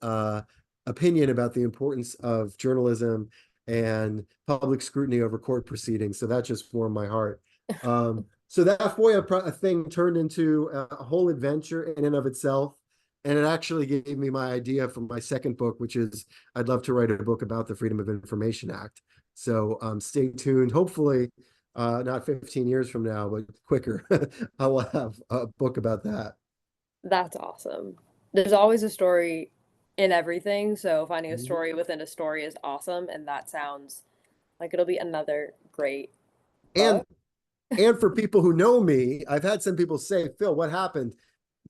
opinion about the importance of journalism and public scrutiny over court proceedings. So that just warmed my heart. So that FOIA thing turned into a whole adventure in and of itself. And it actually gave me my idea for my second book, which is I'd love to write a book about the Freedom of Information Act. So stay tuned. Hopefully, not 15 years from now, but quicker, I will have a book about that. That's awesome. There's always a story in everything, so finding a story within a story is awesome, and that sounds like it'll be another great book. And for people who know me, I've had some people say, Phil, what happened?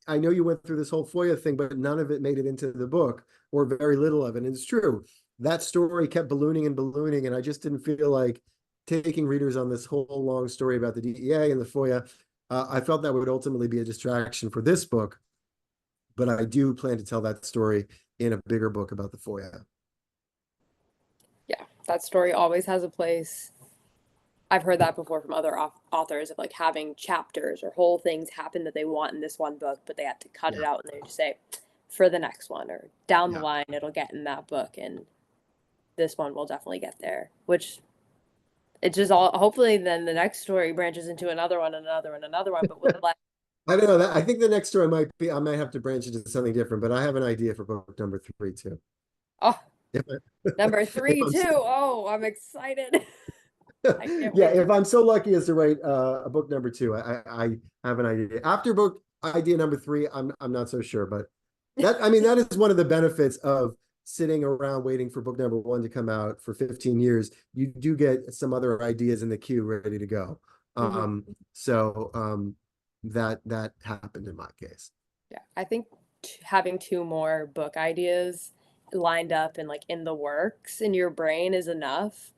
I know you went through this whole FOIA thing, but none of it made it into the book, or very little of it. And it's true. That story kept ballooning and ballooning, and I just didn't feel like taking readers on this whole long story about the DEA and the FOIA. I felt that would ultimately be a distraction for this book, but I do plan to tell that story in a bigger book about the FOIA. Yeah, that story always has a place. I've heard that before from other authors of like having chapters or whole things happen that they want in this one book, but they had to cut it out and they just say for the next one or down the line, it'll get in that book. And this one will definitely get there, which it just all, hopefully then the next story branches into another one, another one, another one, but with less. I don't know. I think the next story I might have to branch into something different, but I have an idea for book number 3 too. Oh, number 3 too. Oh, I'm excited. Yeah, if I'm so lucky as to write a book number 2, I have an idea. After book idea number 3, I'm not so sure, but that is one of the benefits of sitting around waiting for book number 1 to come out for 15 years. You do get some other ideas in the queue ready to go. So that happened in my case. Yeah, I think having 2 more book ideas lined up and like in the works in your brain is enough.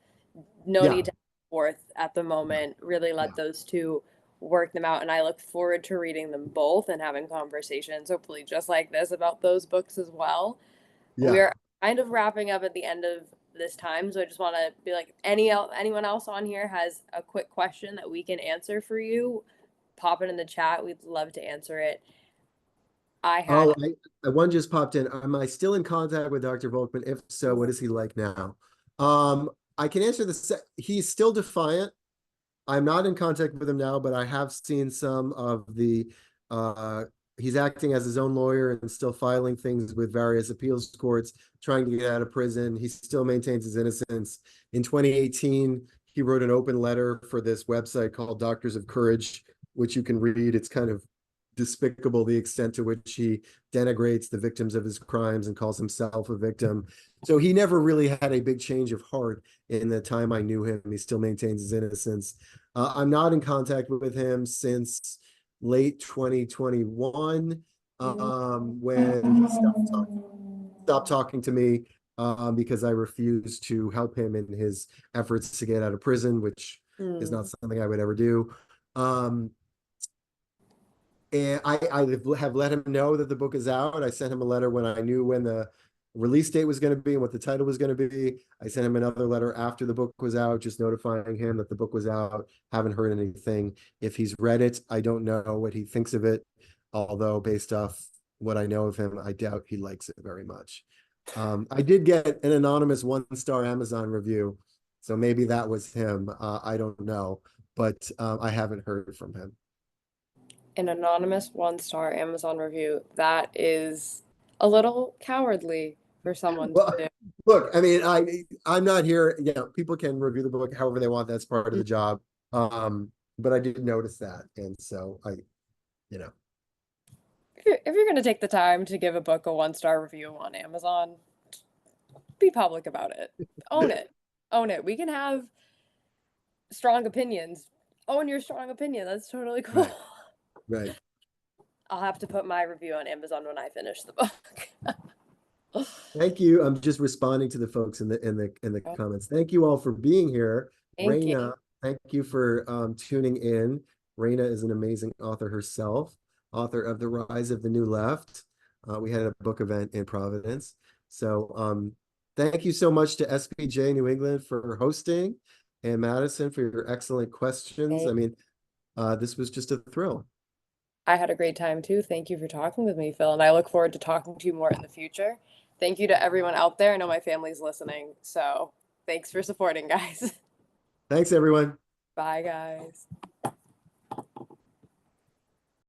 No need to forth at the moment. Really let those 2 work them out, and I look forward to reading them both and having conversations, hopefully just like this, about those books as well. We're kind of wrapping up at the end of this time, so I just want to be like, anyone else on here has a quick question that we can answer for you, pop it in the chat. We'd love to answer it. One just popped in. Am I still in contact with Dr. Volkman? If so, what is he like now? I can answer this. He's still defiant. I'm not in contact with him now, but I have seen some of the, he's acting as his own lawyer and still filing things with various appeals courts, trying to get out of prison. He still maintains his innocence. In 2018, he wrote an open letter for this website called Doctors of Courage, which you can read. It's kind of despicable, the extent to which he denigrates the victims of his crimes and calls himself a victim. So he never really had a big change of heart in the time I knew him. He still maintains his innocence. I'm not in contact with him since late 2021, when he stopped talking to me because I refused to help him in his efforts to get out of prison, which is not something I would ever do. And I have let him know that the book is out. I sent him a letter when I knew when the release date was going to be and what the title was going to be. I sent him another letter after the book was out, just notifying him that the book was out. Haven't heard anything. If he's read it, I don't know what he thinks of it. Although based off what I know of him, I doubt he likes it very much. I did get an anonymous 1-star Amazon review, so maybe that was him. I don't know, but I haven't heard from him. An anonymous 1-star Amazon review. That is a little cowardly for someone to do. Look, I'm not here, people can review the book however they want. That's part of the job. But I did notice that. And so if you're going to take the time to give a book a 1-star review on Amazon, be public about it. Own it. We can have strong opinions Oh, and your strong opinion. That's totally cool. Right. Right. I'll have to put my review on Amazon when I finish the book. Thank you. I'm just responding to the folks in the comments. Thank you all for being here. Thank you. Raina, thank you for tuning in. Raina is an amazing author herself, author of The Rise of the New Left. We had a book event in Providence. So thank you so much to SPJ New England for hosting, and Madison for your excellent questions. I mean, this was just a thrill. I had a great time too. Thank you for talking with me, Phil, and I look forward to talking to you more in the future. Thank you to everyone out there. I know my family's listening, so thanks for supporting, guys. Thanks, everyone. Bye, guys.